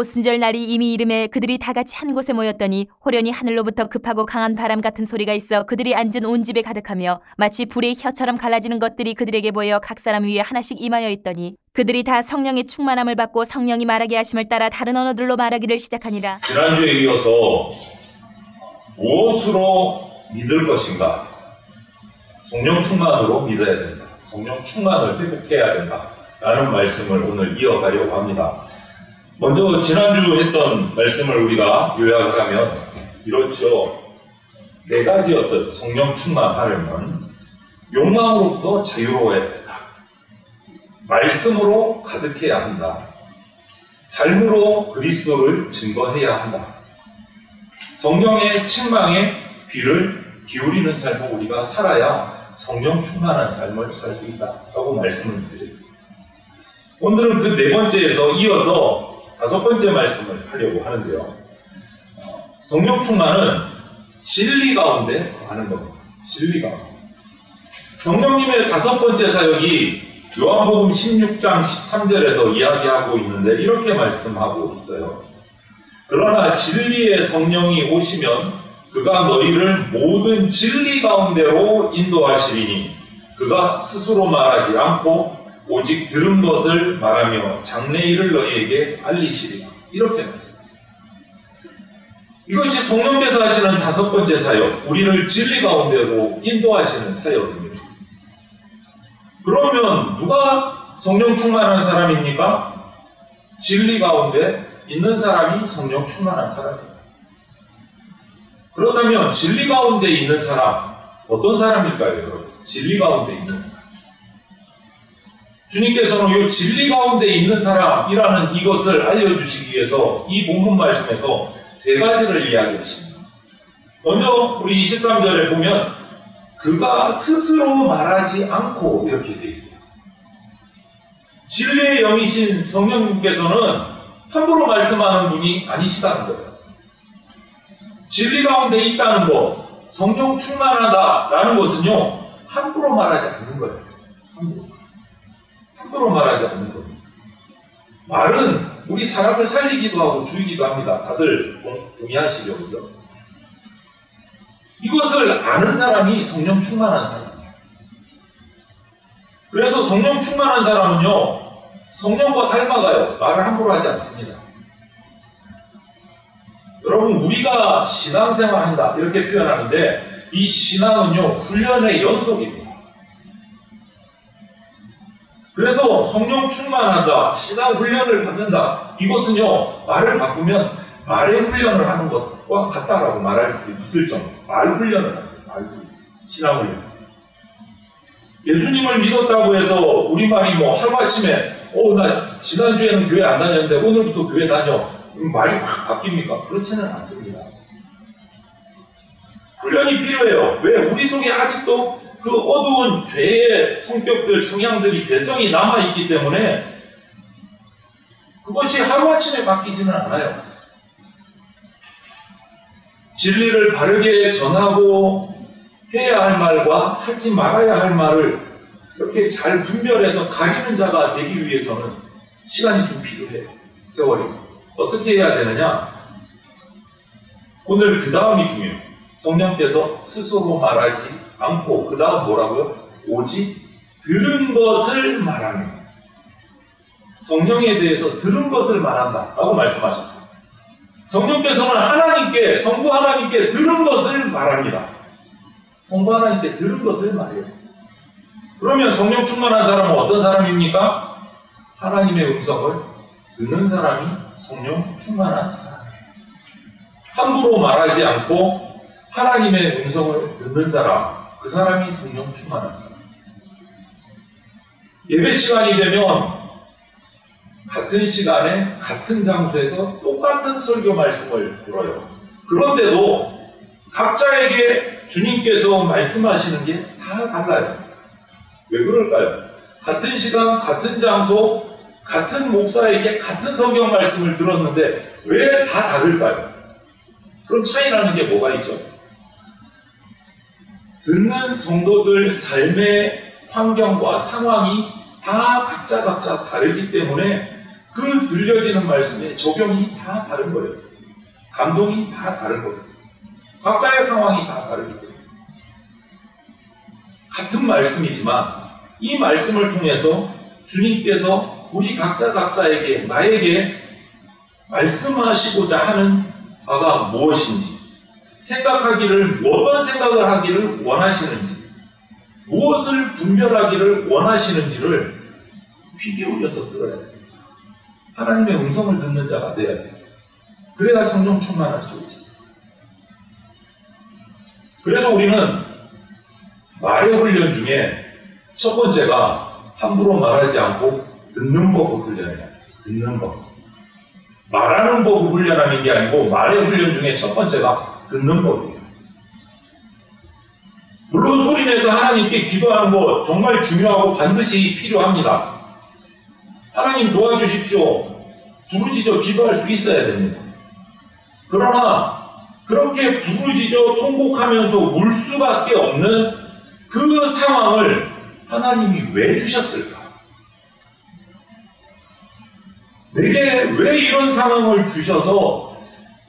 오순절 날이 이미 이름에 그들이 다 같이 한 곳에 모였더니 호련히 하늘로부터 급하고 강한 바람 같은 소리가 있어 그들이 앉은 온 집에 가득하며 마치 불의 혀처럼 갈라지는 것들이 그들에게 보여 각 사람 위에 하나씩 임하여 있더니 그들이 다 성령의 충만함을 받고 성령이 말하게 하심을 따라 다른 언어들로 말하기를 시작하니라. 지난주에 이어서 무엇으로 믿을 것인가? 성령 충만으로 믿어야 된다. 성령 충만을 회복해야 된다. 라는 말씀을 오늘 이어가려고 합니다. 먼저 지난주 했던 말씀을 우리가 요약을 하면 이렇죠. 네 가지였어요. 성령 충만하려면 욕망으로부터 자유로워야 된다. 말씀으로 가득해야 한다. 삶으로 그리스도를 증거해야 한다. 성령의 책망에 귀를 기울이는 삶을 우리가 살아야 성령 충만한 삶을 살 수 있다라고 말씀을 드렸습니다. 오늘은 그 네 번째에서 이어서 다섯 번째 말씀을 하려고 하는데요. 성령 충만은 진리 가운데 하는 겁니다. 진리 가운데. 성령님의 다섯 번째 사역이 요한복음 16장 13절에서 이야기하고 있는데 이렇게 말씀하고 있어요. 그러나 진리의 성령이 오시면 그가 너희를 모든 진리 가운데로 인도하시리니 그가 스스로 말하지 않고 오직 들은 것을 말하며 장래일을 너희에게 알리시리라. 이렇게 말씀했습니다. 이것이 성령께서 하시는 다섯 번째 사역, 우리를 진리 가운데로 인도하시는 사역입니다. 그러면 누가 성령 충만한 사람입니까? 진리 가운데 있는 사람이 성령 충만한 사람입니다. 그렇다면 진리 가운데 있는 사람, 어떤 사람일까요, 여러분? 진리 가운데 있는 사람. 주님께서는 이 진리 가운데 있는 사람이라는 이것을 알려주시기 위해서 이 본문 말씀에서 세 가지를 이야기하십니다. 먼저 우리 23절에 보면 그가 스스로 말하지 않고 이렇게 되어 있어요. 진리의 영이신 성령님께서는 함부로 말씀하는 분이 아니시다는 거예요. 진리 가운데 있다는 것, 성령 충만하다라는 것은요, 함부로 말하지 않는 거예요. 함부로 말하지 않는 겁니다. 말은 우리 사람을 살리기도 하고 죽이기도 합니다. 다들 동의하시죠, 그죠? 이것을 아는 사람이 성령 충만한 사람이에요. 그래서 성령 충만한 사람은요, 성령과 닮아가요. 말을 함부로 하지 않습니다. 여러분, 우리가 신앙생활 한다 이렇게 표현하는데 이 신앙은요, 훈련의 연속입니다. 그래서 성령 충만한다, 신앙 훈련을 받는다, 이것은요, 말을 바꾸면 말의 훈련을 하는 것과 같다라고 말할 수 있을 정도. 말 훈련을 합니다. 말 훈련. 신앙 훈련. 예수님을 믿었다고 해서 우리말이 뭐 하루아침에 나 지난주에는 교회 안 다녔는데 오늘부터 교회 다녀. 그럼 말이 확 바뀝니까? 그렇지는 않습니다. 훈련이 필요해요. 왜? 우리 속에 아직도 그 어두운 죄의 성격들, 성향들이, 죄성이 남아있기 때문에 그것이 하루아침에 바뀌지는 않아요. 진리를 바르게 전하고 해야 할 말과 하지 말아야 할 말을 이렇게 잘 분별해서 가리는 자가 되기 위해서는 시간이 좀 필요해요. 세월이. 어떻게 해야 되느냐? 오늘 그 다음이 중요해요. 성령께서 스스로 말하지 않고 그 다음 뭐라고요? 오직 들은 것을 말하는 거예요. 성령에 대해서 들은 것을 말한다 라고 말씀하셨어요. 성령께서는 하나님께, 성부 하나님께 들은 것을 말합니다. 성부 하나님께 들은 것을 말해요. 그러면 성령 충만한 사람은 어떤 사람입니까? 하나님의 음성을 듣는 사람이 성령 충만한 사람이에요. 함부로 말하지 않고 하나님의 음성을 듣는 사람, 그 사람이 성령 충만한 사람. 예배 시간이 되면 같은 시간에 같은 장소에서 똑같은 설교 말씀을 들어요. 그런데도 각자에게 주님께서 말씀하시는 게 다 달라요. 왜 그럴까요? 같은 시간, 같은 장소, 같은 목사에게 같은 성경 말씀을 들었는데 왜 다 다를까요? 그런 차이라는 게 뭐가 있죠? 듣는 성도들 삶의 환경과 상황이 다 각자 다르기 때문에 그 들려지는 말씀의 적용이 다 다른 거예요. 감동이 다 다른 거예요. 각자의 상황이 다 다른 거예요. 같은 말씀이지만 이 말씀을 통해서 주님께서 우리 각자에게 나에게 말씀하시고자 하는 바가 무엇인지, 생각하기를, 어떤 생각을 하기를 원하시는지, 무엇을 분별하기를 원하시는지를 귀 기울여서 들어야 돼요. 하나님의 음성을 듣는 자가 되어야 돼요. 그래야 성령 충만할 수 있어요. 그래서 우리는 말의 훈련 중에 첫 번째가 함부로 말하지 않고 듣는 법을 훈련해야 돼요. 듣는 법. 말하는 법을 훈련하는 게 아니고 말의 훈련 중에 첫 번째가 듣는 법이에요. 물론 소리내서 하나님께 기도하는 거 정말 중요하고 반드시 필요합니다. 하나님 도와주십시오. 부르짖어 기도할 수 있어야 됩니다. 그러나 그렇게 부르짖어 통곡하면서 울 수밖에 없는 그 상황을 하나님이 왜 주셨을까? 내게 왜 이런 상황을 주셔서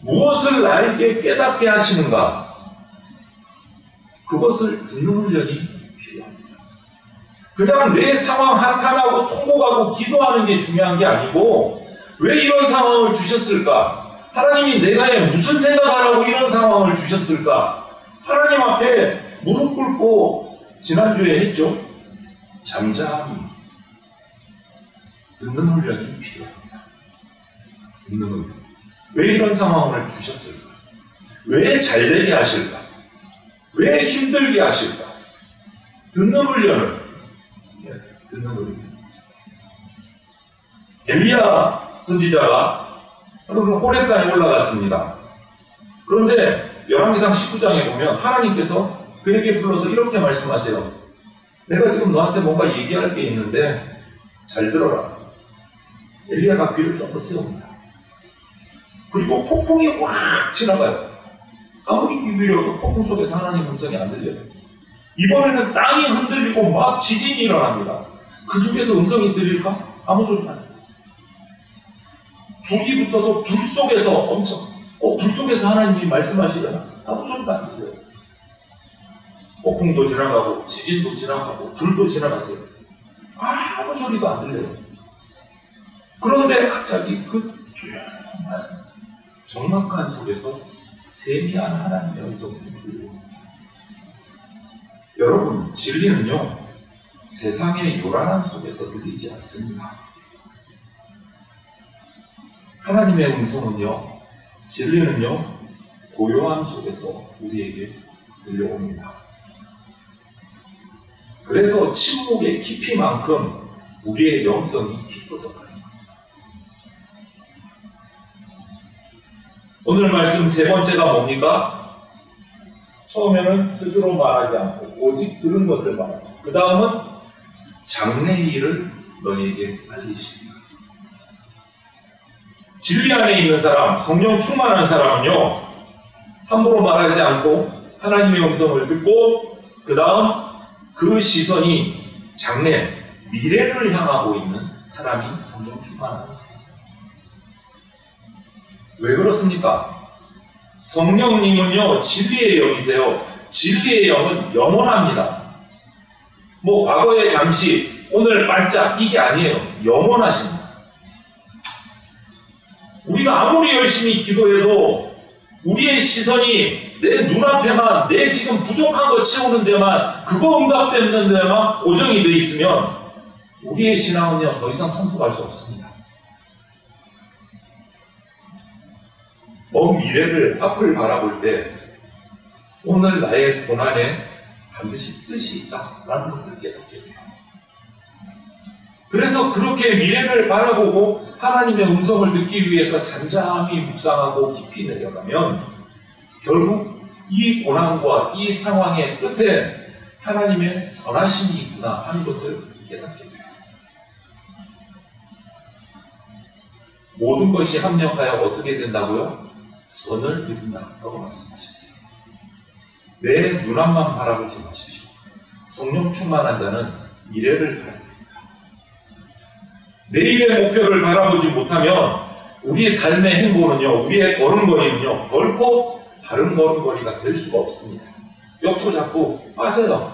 무엇을 나에게 깨닫게 하시는가? 그것을 듣는 훈련이 필요합니다. 그냥 내 상황 한탄하고 통곡하고 기도하는 게 중요한 게 아니고 왜 이런 상황을 주셨을까? 하나님이 내가 무슨 생각하라고 이런 상황을 주셨을까? 하나님 앞에 무릎 꿇고 지난주에 했죠. 잠잠히 듣는 훈련이 필요합니다. 듣는 훈련. 왜 이런 상황을 주셨을까? 왜 잘되게 하실까? 왜 힘들게 하실까? 듣는 훈련을 듣는 훈련. 엘리야 선지자가 호렙산에 올라갔습니다. 그런데 열왕기상 19장에 보면 하나님께서 그에게 불러서 이렇게 말씀하세요. 내가 지금 너한테 뭔가 얘기할 게 있는데 잘 들어라. 엘리야가 귀를 좀 더 세웁니다. 그리고 폭풍이 확 지나가요. 아무리 귀 기울여도 폭풍 속에서 하나님 음성이 안 들려요. 이번에는 땅이 흔들리고 막 지진이 일어납니다. 그 속에서 음성이 들릴까? 아무 소리가 안 들려요. 불이 붙어서 불 속에서 엄청 불 속에서 하나님이 말씀하시려나? 아무 소리가 안 들려요. 폭풍도 지나가고 지진도 지나가고 불도 지나갔어요. 아무 소리도 안 들려요. 그런데 갑자기 그 조용한 적막한 속에서 세미한 하나님의 음성이 들려요. 여러분, 진리는요 세상의 요란함 속에서 들리지 않습니다. 하나님의 음성은요, 진리는요 고요함 속에서 우리에게 들려옵니다. 그래서 침묵의 깊이만큼 우리의 영성이 깊어져 가요. 오늘 말씀 세 번째가 뭡니까? 처음에는 스스로 말하지 않고 오직 들은 것을 말하고, 그 다음은 장래의 일을 너희에게 알리시리라. 진리 안에 있는 사람, 성령 충만한 사람은요 함부로 말하지 않고 하나님의 음성을 듣고 그 다음 그 시선이 장래, 미래를 향하고 있는 사람이 성령 충만한 사람. 왜 그렇습니까? 성령님은요 진리의 영이세요. 진리의 영은 영원합니다. 뭐 과거에 잠시, 오늘 반짝 이게 아니에요. 영원하십니다. 우리가 아무리 열심히 기도해도 우리의 시선이 내 눈앞에만, 내 지금 부족한 거 채우는 데만, 그거 응답되는 데만 고정이 되어 있으면 우리의 신앙은요 더 이상 성숙할 수 없습니다. 먼 미래를, 앞을 바라볼 때 오늘 나의 고난에 반드시 뜻이 있다라는 것을 깨닫게 돼요. 그래서 그렇게 미래를 바라보고 하나님의 음성을 듣기 위해서 잠잠히 묵상하고 깊이 내려가면 결국 이 고난과 이 상황의 끝에 하나님의 선하심이 있구나 하는 것을 깨닫게 돼요. 모든 것이 합력하여 어떻게 된다고요? 선을 이룬다고 말씀하셨어요. 내 눈앞만 바라보지 마십시오. 성령 충만한 자는 미래를 바랍니다. 내일의 목표를 바라보지 못하면 우리의 삶의 행보는요, 우리의 걸음걸이는요, 결코 바른 걸음걸이가 될 수가 없습니다. 옆으로 자꾸 빠져요.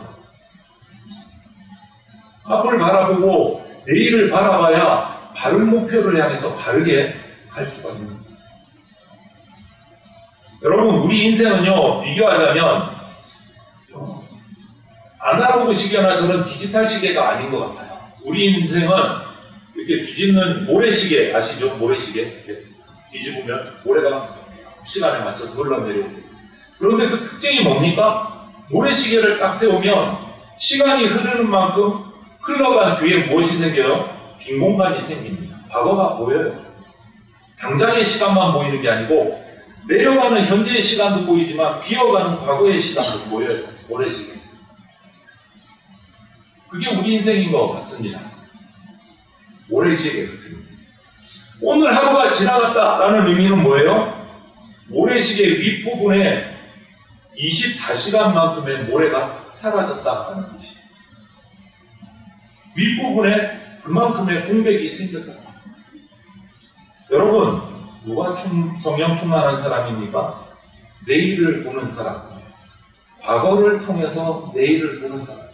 앞을 바라보고 내일을 바라봐야 바른 목표를 향해서 바르게 갈 수가 있습니다. 여러분, 우리 인생은요, 비교하자면 아날로그 시계나 저런 디지털 시계가 아닌 것 같아요. 우리 인생은 이렇게 뒤집는 모래시계 아시죠? 모래시계. 이렇게 뒤집으면 모래가 시간에 맞춰서 흘러내려오고. 그런데 그 특징이 뭡니까? 모래시계를 딱 세우면 시간이 흐르는 만큼 흘러간 뒤에 무엇이 생겨요? 빈 공간이 생깁니다. 과거가 보여요. 당장의 시간만 보이는 게 아니고 내려가는 현재의 시간도 보이지만 비어가는 과거의 시간도 보여요. 모래시계. 그게 우리 인생인 것 같습니다. 모래시계 같은 인생. 오늘 하루가 지나갔다라는 의미는 뭐예요? 모래시계 윗부분에 24시간만큼의 모래가 사라졌다는 뜻이에요. 윗부분에 그만큼의 공백이 생겼다. 여러분, 누가 성령 충만한 사람입니까? 내일을 보는 사람. 과거를 통해서 내일을 보는 사람.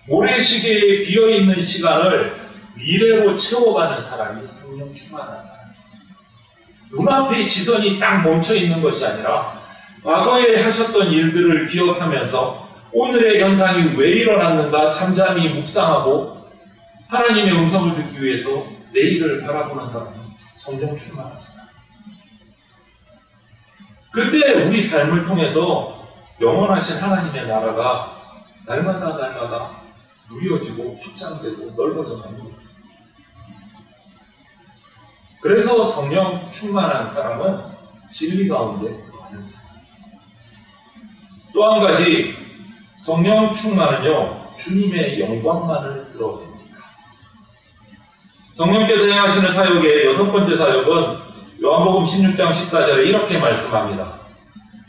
모래시계에 비어있는 시간을 미래로 채워가는 사람이 성령 충만한 사람. 눈앞에 시선이 딱 멈춰있는 것이 아니라 과거에 하셨던 일들을 기억하면서 오늘의 현상이 왜 일어났는가 잠잠히 묵상하고 하나님의 음성을 듣기 위해서 내일을 바라보는 사람이 성령 충만한 사람. 그때 우리 삶을 통해서 영원하신 하나님의 나라가 날마다 누려지고 확장되고 넓어져 갑니다. 그래서 성령 충만한 사람은 진리 가운데 거하는 사람. 또 한 가지, 성령 충만은요, 주님의 영광만을 드러냅니다. 성령께서 행하시는 사역의 6번째 사역은 요한복음 16장 14절에 이렇게 말씀합니다.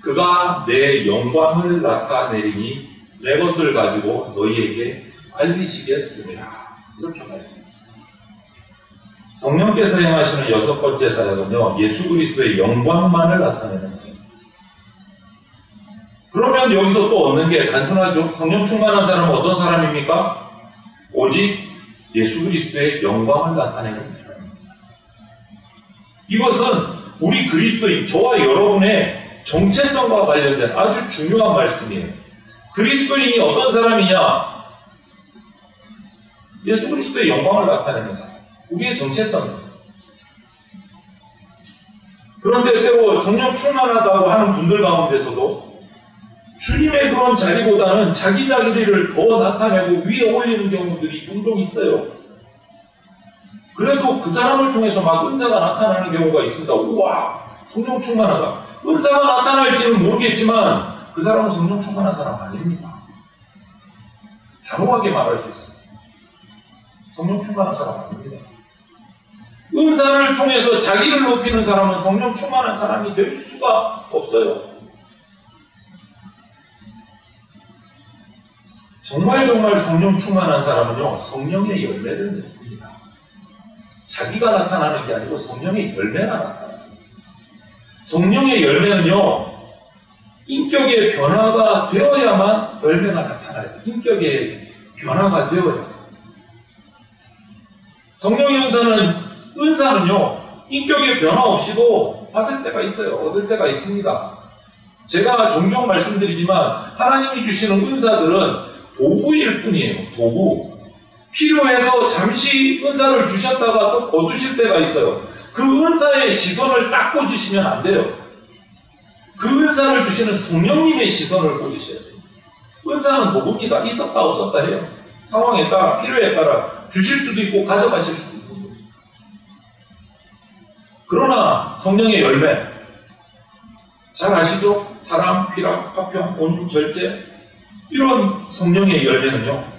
그가 내 영광을 나타내리니 내 것을 가지고 너희에게 알리시겠습니다. 이렇게 말씀했습니다. 성령께서 행하시는 6번째 사역은요, 예수 그리스도의 영광만을 나타내는 사역. 그러면 여기서 또 얻는 게 단순하죠. 성령 충만한 사람은 어떤 사람입니까? 오직 예수 그리스도의 영광을 나타내는 사람입니다. 이것은 우리 그리스도인, 저와 여러분의 정체성과 관련된 아주 중요한 말씀이에요. 그리스도인이 어떤 사람이냐? 예수 그리스도의 영광을 나타내는 사람. 우리의 정체성입니다. 그런데 때로 성령 충만하다고 하는 분들 가운데서도 주님의 그런 자리보다는 자기 자리를 더 나타내고 위에 올리는 경우들이 종종 있어요. 그래도 그 사람을 통해서 막 은사가 나타나는 경우가 있습니다. 우와, 성령 충만하다. 은사가 나타날지는 모르겠지만 그 사람은 성령 충만한 사람 아닙니다. 단호하게 말할 수 있습니다. 성령 충만한 사람 아닙니다. 은사를 통해서 자기를 높이는 사람은 성령 충만한 사람이 될 수가 없어요. 정말 성령 충만한 사람은요, 성령의 열매를 맺습니다. 자기가 나타나는 게 아니고 성령의 열매가 나타납니다. 성령의 열매는요, 인격의 변화가 되어야만 열매가 나타나요. 인격의 변화가 되어야. 성령의 은사는요, 인격의 변화 없이도 받을 때가 있어요. 얻을 때가 있습니다. 제가 종종 말씀드리지만 하나님이 주시는 은사들은 도구일 뿐이에요. 도구. 필요해서 잠시 은사를 주셨다가 또 거두실 때가 있어요. 그 은사의 시선을 딱 꽂으시면 안 돼요. 그 은사를 주시는 성령님의 시선을 꽂으셔야 돼요. 은사는 도구입니다. 있었다 없었다 해요. 상황에 따라, 필요에 따라 주실 수도 있고 가져가실 수도 있고. 그러나 성령의 열매, 잘 아시죠? 사랑, 희락, 화평, 온유, 절제, 이런 성령의 열매는요,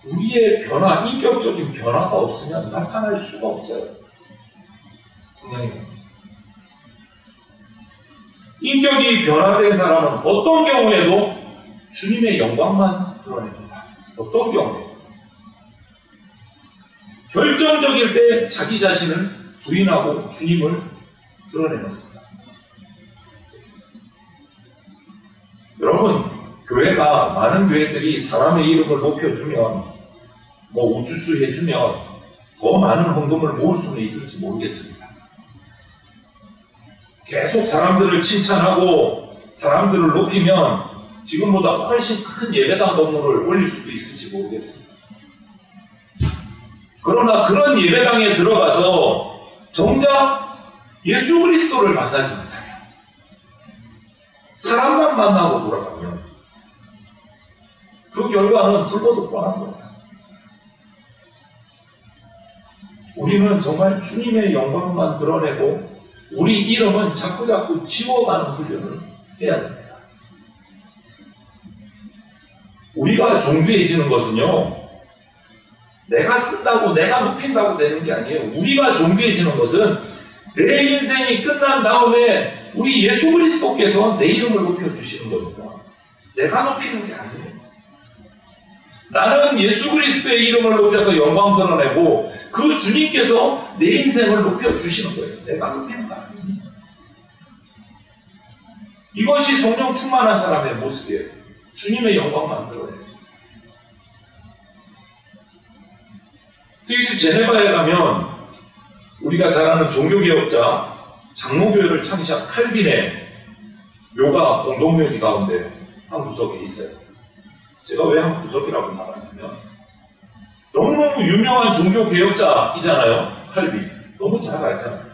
우리의 변화, 인격적인 변화가 없으면 나타날 수가 없어요. 성령의 열매. 인격이 변화된 사람은 어떤 경우에도 주님의 영광만 드러냅니다. 어떤 경우에도. 결정적일 때 자기 자신을 부인하고 주님을 드러내는 것입니다. 여러분, 교회가 많은 교회들이 사람의 이름을 높여주면 우쭈쭈 해주면 더 많은 헌금을 모을 수는 있을지 모르겠습니다. 계속 사람들을 칭찬하고 사람들을 높이면 지금보다 훨씬 큰 예배당 건물을 올릴 수도 있을지 모르겠습니다. 그러나 그런 예배당에 들어가서 정작 예수 그리스도를 만나지 못하면, 사람만 만나고 돌아가면 그 결과는 불보듯 뻔한 겁니다. 우리는 정말 주님의 영광만 드러내고 우리 이름은 자꾸자꾸 지워가는 훈련을 해야 됩니다. 우리가 존귀해지는 것은요, 내가 쓴다고 내가 높인다고 되는 게 아니에요. 우리가 존귀해지는 것은 내 인생이 끝난 다음에 우리 예수 그리스도께서 내 이름을 높여주시는 겁니다. 내가 높이는 게 아니에요. 나는 예수 그리스도의 이름을 높여서 영광 드러내고 그 주님께서 내 인생을 높여주시는 거예요. 내가 높이는 거 아니에요. 이것이 성령 충만한 사람의 모습이에요. 주님의 영광만 드러내요. 스위스 제네바에 가면 우리가 잘 아는 종교개혁자 장로교회를 창시한 칼빈의 묘가 공동묘지 가운데 한 구석에 있어요. 제가 왜 한 구석이라고 말하냐면 너무너무 유명한 종교개혁자이잖아요. 칼빈. 너무 잘 알잖아요.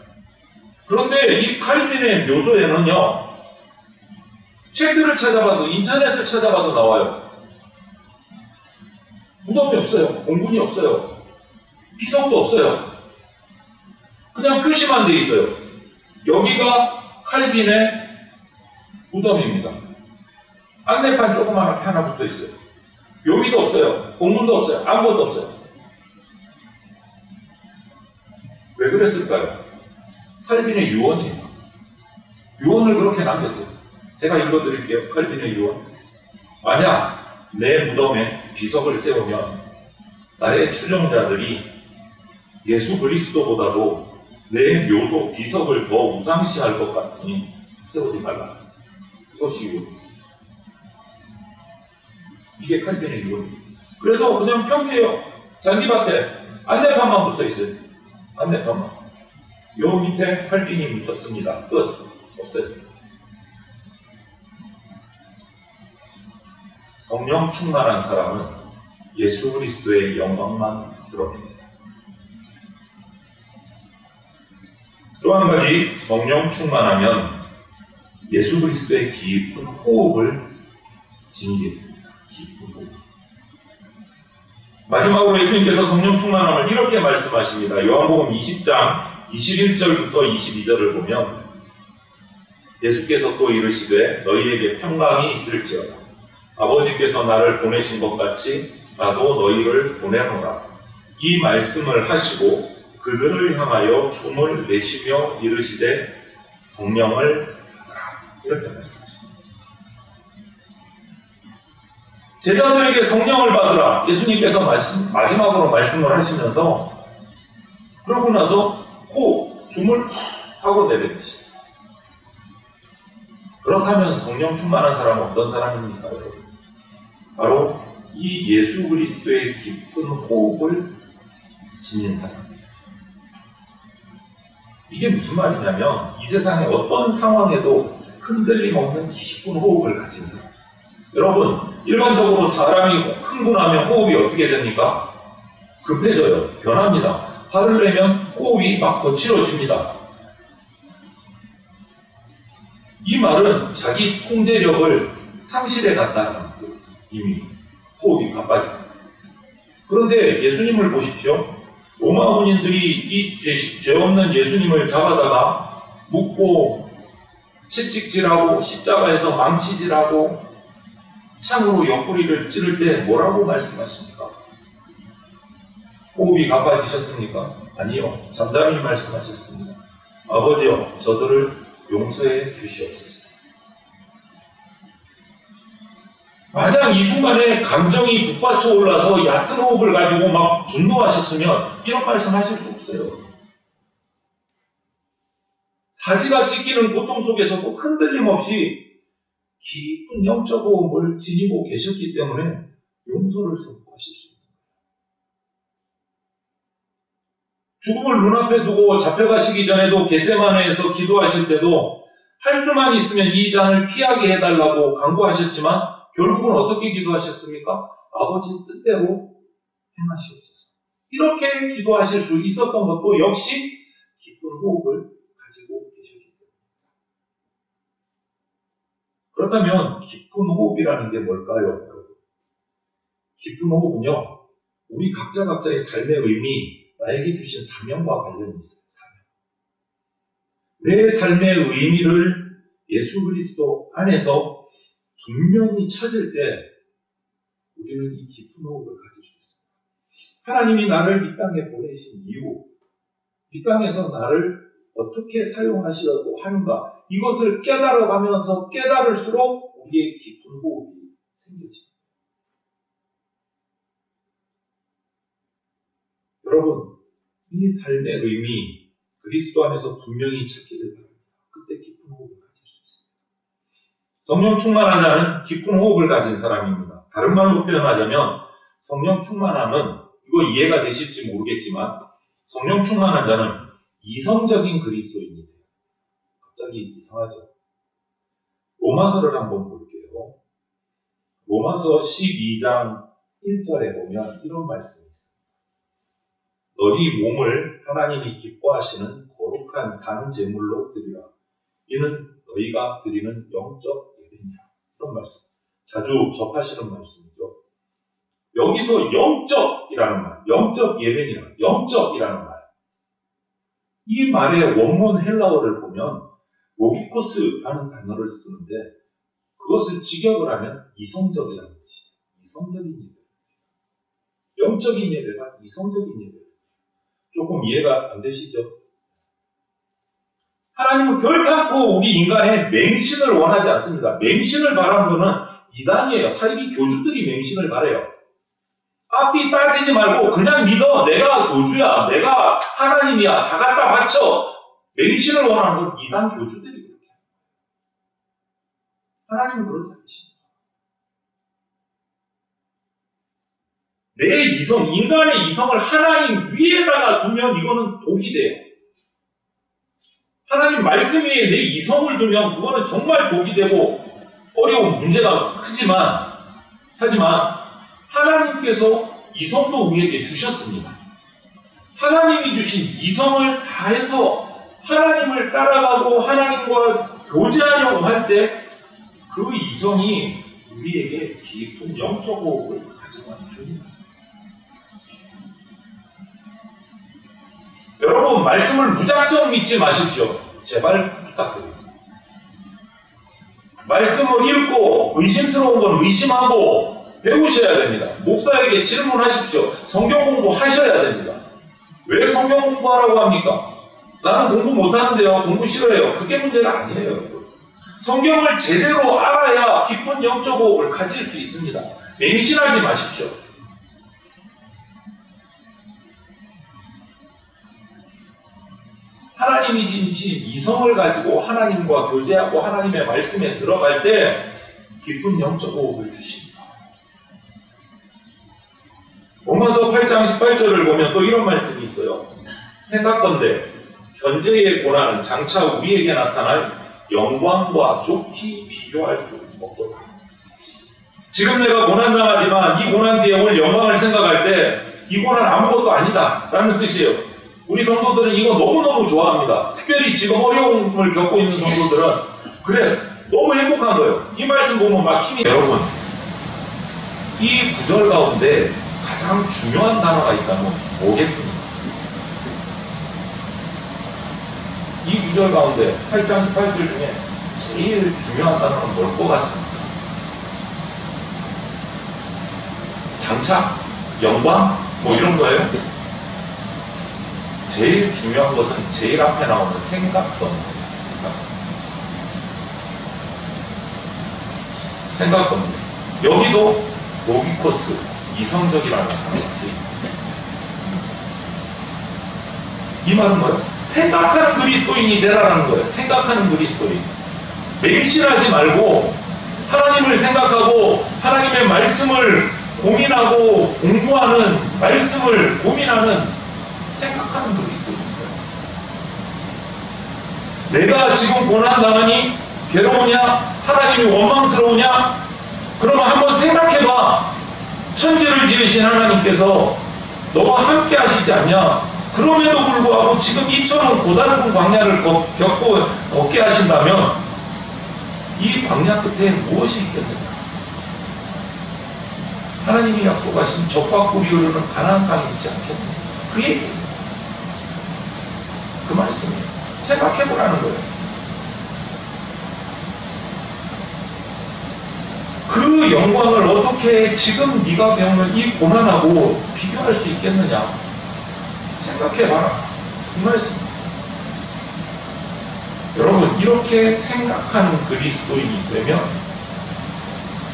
그런데 이 칼빈의 묘소에는요, 책들을 찾아봐도 인터넷을 찾아봐도 나와요. 무덤이 없어요. 공분이 없어요. 기석도 없어요. 그냥 표시만 돼 있어요. 여기가 칼빈의 무덤입니다. 안내판 조그맣게 하나 붙어 있어요. 묘비도 없어요. 공문도 없어요. 아무것도 없어요. 왜 그랬을까요? 칼빈의 유언이에요. 유언을 그렇게 남겼어요. 제가 읽어드릴게요. 칼빈의 유언. 만약 내 무덤에 비석을 세우면 나의 추종자들이 예수 그리스도보다도 내 묘소 비석을 더 우상시할 것 같으니 세우지 말라. 이것이 유언입니다. 이게 칼빈의 유언입니다. 그래서 그냥 평지에요. 잔디밭에 안내판만 붙어 있어요. 안내판만. 요 밑에 칼빈이 묻혔습니다. 끝. 없어요. 성령 충만한 사람은 예수 그리스도의 영광만 드러냅니다. 또 한 가지, 성령 충만하면 예수 그리스도의 깊은 호흡을 지니게 됩니다. 깊은 호흡. 마지막으로 예수님께서 성령 충만함을 이렇게 말씀하십니다. 요한복음 20장 21절부터 22절을 보면 예수께서 또 이르시되 너희에게 평강이 있을지어다. 아버지께서 나를 보내신 것 같이 나도 너희를 보내노라. 이 말씀을 하시고 그들을 향하여 숨을 내쉬며 이르시되 성령을 받으라. 이렇게 말씀하셨습니다. 제자들에게 성령을 받으라. 예수님께서 마지막으로 말씀을 하시면서 그러고 나서 숨을 하고 내뱉으셨어요. 그렇다면 성령 충만한 사람은 어떤 사람입니까, 여러분? 바로 이 예수 그리스도의 깊은 호흡을 지닌 사람입니다. 이게 무슨 말이냐면 이 세상의 어떤 상황에도 흔들림 없는 깊은 호흡을 가진 사람. 여러분, 일반적으로 사람이 흥분하면 호흡이 어떻게 됩니까? 급해져요. 변합니다. 화를 내면 호흡이 막 거칠어집니다. 이 말은 자기 통제력을 상실해 갔다는 뜻. 이미 호흡이 바빠집니다. 그런데 예수님을 보십시오. 로마 군인들이 이 죄 없는 예수님을 잡아다가 묻고 채찍질하고 십자가에서 망치질하고 창으로 옆구리를 찌를 때 뭐라고 말씀하십니까? 호흡이 가빠지셨습니까? 아니요. 잠잠히 말씀하셨습니다. 아버지여, 저들을 용서해 주시옵소서. 만약 이 순간에 감정이 북받쳐 올라서 얕은 호흡을 가지고 막 분노하셨으면 이런 말씀 하실 수 없어요. 사지가 찢기는 고통 속에서도 흔들림 없이 깊은 영적 호흡을 지니고 계셨기 때문에 용서를 선포하실 수 있습니다. 죽음을 눈앞에 두고 잡혀가시기 전에도 겟세마네에서 기도하실 때도 할 수만 있으면 이 잔을 피하게 해달라고 간구하셨지만 결국은 어떻게 기도하셨습니까? 아버지 뜻대로 행하시옵소서. 이렇게 기도하실 수 있었던 것도 역시 깊은 호흡을 가지고 계셨기 때문입니다. 그렇다면 깊은 호흡이라는 게 뭘까요, 여러분? 깊은 호흡은요, 우리 각자의 삶의 의미, 나에게 주신 사명과 관련이 있어요. 사명. 내 삶의 의미를 예수 그리스도 안에서 분명히 찾을 때 우리는 이 깊은 호흡을 가질 수 있습니다. 하나님이 나를 이 땅에 보내신 이유, 이 땅에서 나를 어떻게 사용하시려고 하는가, 이것을 깨달아가면서 깨달을수록 우리의 깊은 호흡이 생겨집니다. 여러분, 이 삶의 의미, 그리스도 안에서 분명히 찾기를 바랍니다. 그때 깊은 호흡을 가질 수 있습니다. 성령 충만한 자는 깊은 호흡을 가진 사람입니다. 다른 말로 표현하자면 성령 충만함은, 이거 이해가 되실지 모르겠지만, 성령 충만한 자는 이성적인 그리스도인이 돼요. 갑자기 이상하죠? 로마서를 한번 볼게요. 로마서 12장 1절에 보면 이런 말씀이 있습니다. 너희 몸을 하나님이 기뻐하시는 거룩한 산 제물로 드리라. 이는 너희가 드리는 영적 예배니라. 이런 말씀. 자주 접하시는 말씀이죠. 여기서 영적이라는 말, 영적 예배니라, 영적이라는 말. 이 말의 원문 헬라어를 보면 로기코스라는 단어를 쓰는데 그것을 직역을 하면 이성적이라는 뜻이에요. 이성적인 예배. 영적인 예배가 이성적인 예배. 조금 이해가 안 되시죠? 하나님은 결탄코 우리 인간의 맹신을 원하지 않습니다. 맹신을 바라는 것은 이단이에요. 사이비 교주들이 맹신을 바래요. 앞뒤 따지지 말고 그냥 믿어. 내가 교주야. 내가 하나님이야. 다 갖다 바쳐. 맹신을 원하는 건 이단 교주들이 그렇게 해요. 하나님은 그렇지 않으십니다. 내 이성, 인간의 이성을 하나님 위에다가 두면 이거는 독이 돼요. 하나님 말씀 위에 내 이성을 두면 그거는 정말 독이 되고 어려운 문제가 크지만, 하지만 하나님께서 이성도 우리에게 주셨습니다. 하나님이 주신 이성을 다해서 하나님을 따라가고 하나님과 교제하려고 할 때 그 이성이 우리에게 깊은 영적 호흡을 가져가 줍니다. 여러분, 말씀을 무작정 믿지 마십시오. 제발 부탁드립니다. 말씀을 읽고 의심스러운 건 의심하고 배우셔야 됩니다. 목사에게 질문하십시오. 성경 공부하셔야 됩니다. 왜 성경 공부하라고 합니까? 나는 공부 못하는데요. 공부 싫어해요. 그게 문제가 아니에요. 여러분. 성경을 제대로 알아야 깊은 영적 호흡을 가질 수 있습니다. 맹신하지 마십시오. 하나님이 주신 이성을 가지고 하나님과 교제하고 하나님의 말씀에 들어갈 때 깊은 영적 호흡을 주십니다. 로마서 8장 18절을 보면 또 이런 말씀이 있어요. 생각건대 현재의 고난은 장차 우리에게 나타날 영광과 좋게 비교할 수 없도다. 지금 내가 고난당하지만 이 고난 뒤에 올 영광을 생각할 때 이 고난 아무것도 아니다 라는 뜻이에요. 우리 성도들은 이거 너무너무 좋아합니다. 특별히 지금 어려움을 겪고 있는 성도들은 그래, 너무 행복한 거예요. 이 말씀 보면 막 힘이. 여러분, 이 구절 가운데 가장 중요한 단어가 있다면 뭐겠습니까? 이 구절 가운데 8장 18절 중에 제일 중요한 단어는 뭘 것 같습니까? 장차? 영광? 뭐 이런 거예요? 제일 중요한 것은 제일 앞에 나오는 생각건데. 생각건데. 여기도 로기코스, 이성적이라는 단어가 쓰입니다. 이 말은 뭐예요? 생각하는 그리스도인이 되라는 거예요. 생각하는 그리스도인. 맹신하지 말고 하나님을 생각하고 하나님의 말씀을 고민하고 공부하는, 말씀을 고민하는, 생각하는 그리스도인입니다. 내가 지금 고난당하니 괴로우냐? 하나님이 원망스러우냐? 그러면 한번 생각해봐. 천지를 지으신 하나님께서 너와 함께 하시지 않냐? 그럼에도 불구하고 지금 이처럼 고달픈 광야를 겪고 걷게 하신다면 이 광야 끝에 무엇이 있겠느냐? 하나님이 약속하신 적과 꿀이 흐르는 가나안 땅이 있지 않겠느냐? 그 얘기, 그 말씀이에요. 생각해보라는 거예요. 그 영광을 어떻게 지금 네가 배우는 이 고난하고 비교할 수 있겠느냐? 생각해봐라. 이 말씀. 여러분, 이렇게 생각하는 그리스도인이 되면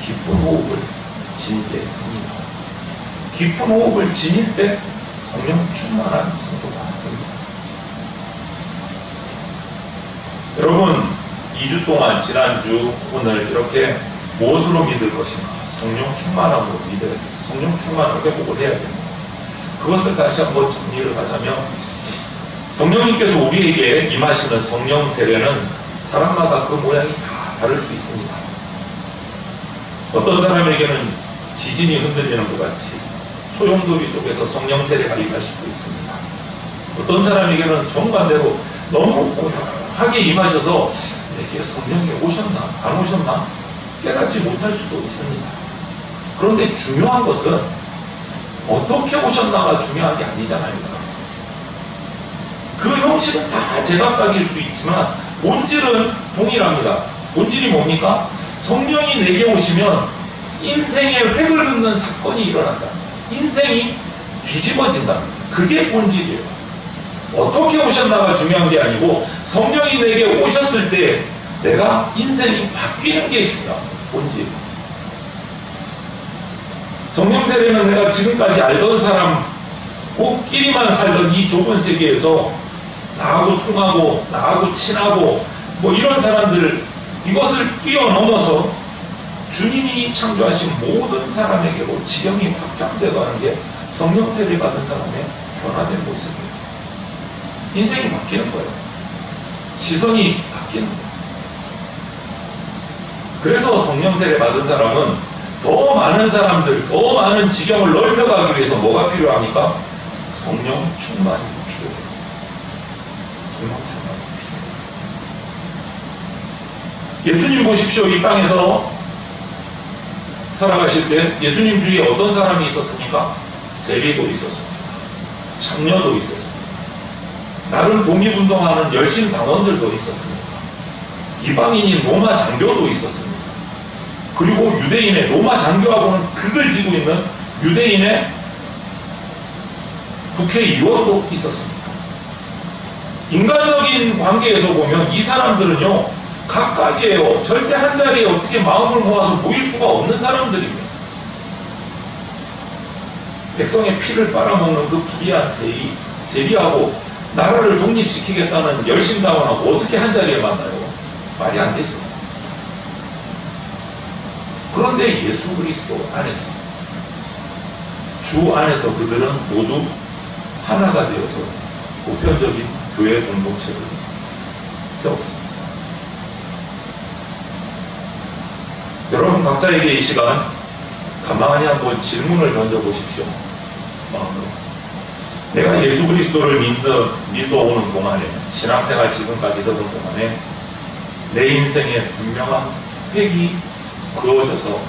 깊은 호흡을 지니게 됩니다. 깊은 호흡을 지닐 때 성령 충만한 성도가 됩니다. 여러분, 2주 동안 지난주 오늘 이렇게 무엇으로 믿을 것인가? 성령 충만함으로 믿어야 됩니다. 성령 충만을 회복을 해야 됩니다. 그것을 다시 한번 정리를 하자면 성령님께서 우리에게 임하시는 성령 세례는 사람마다 그 모양이 다 다를 수 있습니다. 어떤 사람에게는 지진이 흔들리는 것 같이 소용돌이 속에서 성령 세례가 임할 수도 있습니다. 어떤 사람에게는 정반대로 너무 고요하게 임하셔서 내게 성령이 오셨나 안 오셨나 깨닫지 못할 수도 있습니다. 그런데 중요한 것은 어떻게 오셨나가 중요한 게 아니잖아요. 그 형식은 다 제각각일 수 있지만 본질은 동일합니다. 본질이 뭡니까? 성령이 내게 오시면 인생의 획을 긋는 사건이 일어난다. 인생이 뒤집어진다. 그게 본질이에요. 어떻게 오셨나가 중요한 게 아니고 성령이 내게 오셨을 때 내가 인생이 바뀌는 게 중요한 본질. 성령 세례는 내가 지금까지 알던 사람 꼭끼리만 살던 이 좁은 세계에서 나하고 통하고 나하고 친하고 뭐 이런 사람들, 이것을 뛰어넘어서 주님이 창조하신 모든 사람에게로 지경이 확장되어가는 게 성령 세례 받은 사람의 변화된 모습이에요. 인생이 바뀌는 거예요. 시선이 바뀌는 거예요. 그래서 성령 세례 받은 사람은 더 많은 사람들, 더 많은 지경을 넓혀가기 위해서 뭐가 필요합니까? 성령 충만이 필요해요. 성령 충만이 필요해요. 예수님 보십시오. 이 땅에서 살아가실 때 예수님 주위에 어떤 사람이 있었습니까? 세리도 있었습니다. 창녀도 있었습니다. 나름 독립운동하는 열심 당원들도 있었습니다. 이방인인 로마 장교도 있었습니다. 그리고 유대인의 로마 장교하고는 극을 지고 있는 유대인의 국회의원도 있었습니다. 인간적인 관계에서 보면 이 사람들은요 각각이에요. 절대 한 자리에 어떻게 마음을 모아서 모일 수가 없는 사람들입니다. 백성의 피를 빨아먹는 그 불의한 세리하고 나라를 독립시키겠다는 열심당원하고 어떻게 한 자리에 만나요? 말이 안 되죠. 그런데 예수 그리스도 안에서, 주 안에서 그들은 모두 하나가 되어서 보편적인 교회 공동체를 세웠습니다. 여러분 각자에게 이 시간 가만히 한번 질문을 던져보십시오. 내가 예수 그리스도를 믿어오는 동안에, 신앙생활 지금까지 되는 동안에 내 인생에 분명한 획이 그어져서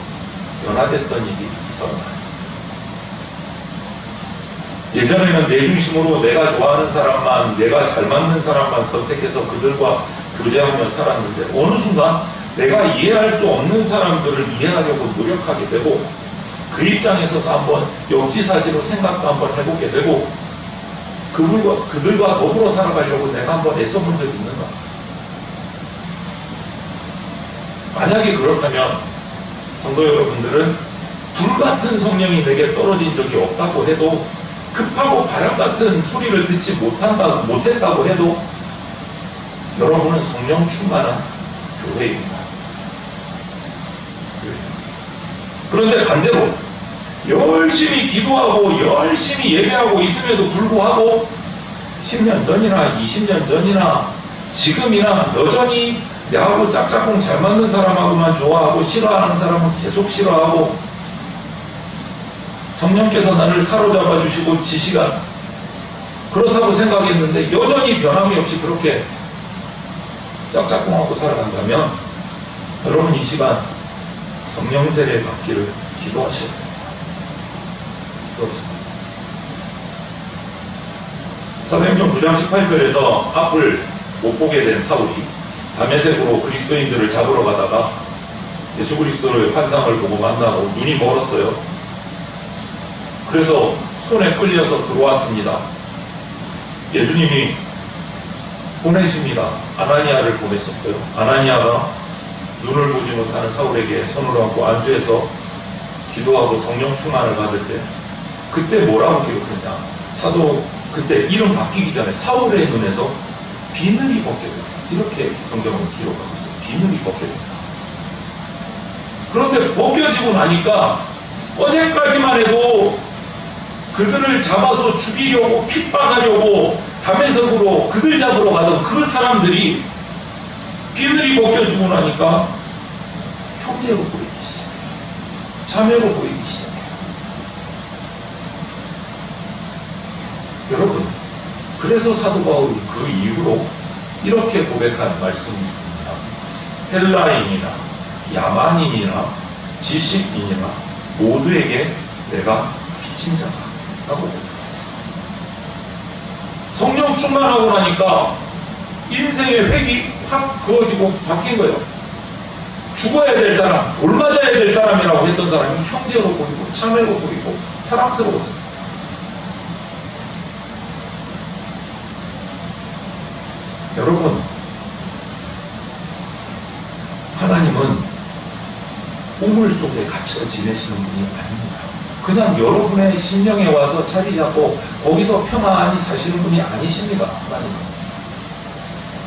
변화됐던 일이 있었나? 예전에는 내 중심으로 내가 좋아하는 사람만, 내가 잘 맞는 사람만 선택해서 그들과 교제하며 살았는데 어느 순간 내가 이해할 수 없는 사람들을 이해하려고 노력하게 되고 그 입장에 서서 한번 역지사지로 생각도 한번 해보게 되고 그들과 더불어 살아가려고 내가 한번 애써본 적이 있는가? 만약에 그렇다면 성도 여러분들은 불같은 성령이 내게 떨어진 적이 없다고 해도, 급하고 바람같은 소리를 듣지 못했다고 해도 여러분은 성령 충만한 교회입니다. 그런데 반대로 열심히 기도하고 열심히 예배하고 있음에도 불구하고 10년 전이나 20년 전이나 지금이나 여전히 내하고 짝짝꿍 잘 맞는 사람하고만 좋아하고 싫어하는 사람은 계속 싫어하고, 성령께서 나를 사로잡아 주시고 지시가 그렇다고 생각했는데 여전히 변함이 없이 그렇게 짝짝꿍하고 살아간다면 여러분 이 시간 성령 세례 받기를 기도하셔야 돼요. 사도행전 9장 18절에서 앞을 못 보게 된 사울이 다메섹으로 그리스도인들을 잡으러 가다가 예수 그리스도의 환상을 보고 만나고 눈이 멀었어요. 그래서 손에 끌려서 들어왔습니다. 예수님이 보내십니다. 아나니아를 보내셨어요. 아나니아가 눈을 보지 못하는 사울에게 손을 얹고 안수해서 기도하고 성령 충만을 받을 때, 그때 뭐라고 기록했냐? 사도 그때 이름 바뀌기 전에 사울의 눈에서 비늘이 벗겨졌다. 이렇게 성경은 기록하고 있어요. 비늘이 벗겨졌다. 그런데 벗겨지고 나니까 어제까지만 해도 그들을 잡아서 죽이려고 핍박하려고 다메섹으로 그들 잡으러 가던 그 사람들이 비늘이 벗겨지고 나니까 형제로 보이기 시작해요. 자매로 보이기 시작해요. 여러분, 그래서 사도 바울이 그 이후로 이렇게 고백한 말씀이 있습니다. 헬라인이나 야만인이나 지식인이나 모두에게 내가 빚진 자다 라고 고백했습니다. 성령 충만하고 나니까 인생의 획이 확 그어지고 바뀐 거예요. 죽어야 될 사람, 돌 맞아야 될 사람이라고 했던 사람이 형제로 보이고 자매로 보이고 사랑스러워져요. 여러분, 하나님은 우물 속에 갇혀 지내시는 분이 아닙니다. 그냥 여러분의 심령에 와서 자리 잡고 거기서 평안히 사시는 분이 아니십니다. 하나님은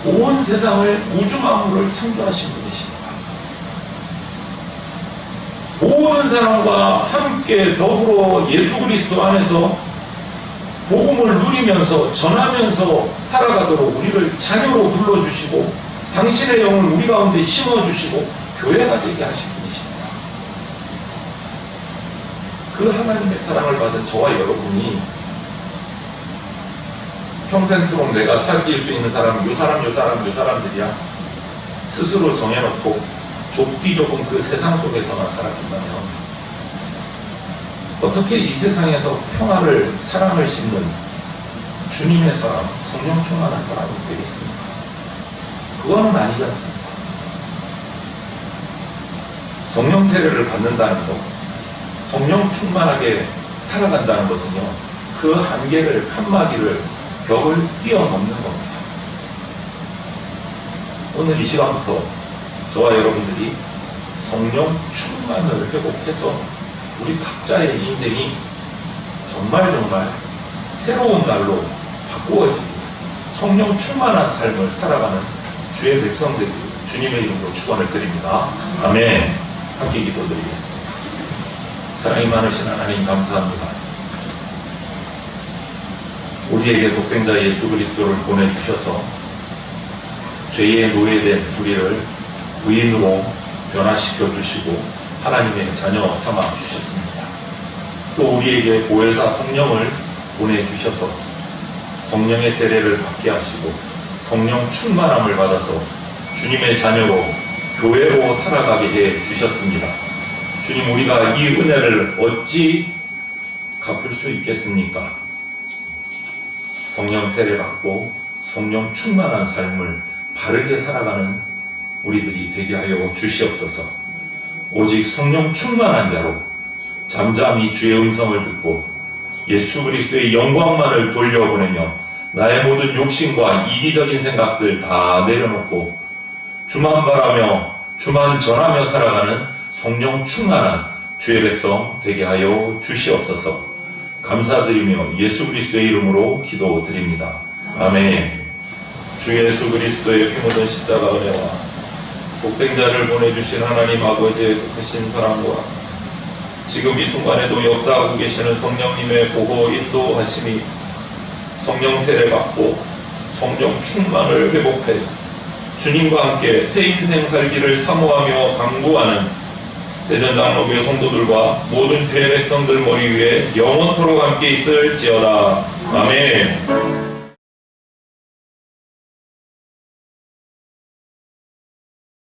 온 세상을, 우주 만물을 창조하신 분이십니다. 모든 사람과 함께 더불어 예수 그리스도 안에서 복음을 누리면서 전하면서 살아가도록 우리를 자녀로 불러주시고 당신의 영을 우리 가운데 심어주시고 교회가 되게 하신 분이십니다. 그 하나님의 사랑을 받은 저와 여러분이 평생토록 내가 살길 수 있는 사람은 요 사람들이야 스스로 정해놓고 좁디 좁은 그 세상 속에서만 살아간다면 어떻게 이 세상에서 평화를, 사랑을 심는 주님의 사람, 성령 충만한 사람이 되겠습니까? 그거는 아니지 않습니까? 성령 세례를 받는다는 것, 성령 충만하게 살아간다는 것은요, 그 한계를, 칸막이를, 벽을 뛰어넘는 겁니다. 오늘 이 시간부터 저와 여러분들이 성령 충만을 회복해서 우리 각자의 인생이 정말 새로운 날로 바꾸어지고 성령 충만한 삶을 살아가는 주의 백성들이 주님의 이름으로 축원을 드립니다. 아멘. 함께 기도드리겠습니다. 사랑이 많으신 하나님 감사합니다. 우리에게 독생자 예수 그리스도를 보내주셔서 죄에 노예된 우리를 의인으로 변화시켜 주시고 하나님의 자녀 삼아 주셨습니다. 또 우리에게 보혜사 성령을 보내주셔서 성령의 세례를 받게 하시고 성령 충만함을 받아서 주님의 자녀로 교회로 살아가게 해 주셨습니다. 주님, 우리가 이 은혜를 어찌 갚을 수 있겠습니까? 성령 세례 받고 성령 충만한 삶을 바르게 살아가는 우리들이 되게 하여 주시옵소서. 오직 성령 충만한 자로 잠잠히 주의 음성을 듣고 예수 그리스도의 영광만을 돌려보내며 나의 모든 욕심과 이기적인 생각들 다 내려놓고 주만 바라며 주만 전하며 살아가는 성령 충만한 주의 백성 되게 하여 주시옵소서. 감사드리며 예수 그리스도의 이름으로 기도드립니다. 아멘. 주 예수 그리스도의 피 묻은 십자가 은혜와 독생자를 보내주신 하나님 아버지의 크신 사랑과 지금 이 순간에도 역사하고 계시는 성령님의 보호 인도하심이 성령 세례 받고 성령 충만을 회복해서 주님과 함께 새 인생 살기를 사모하며 강구하는 대전장로교회 성도들과 모든 주의 백성들 머리 위에 영원토록 함께 있을지어다. 아멘.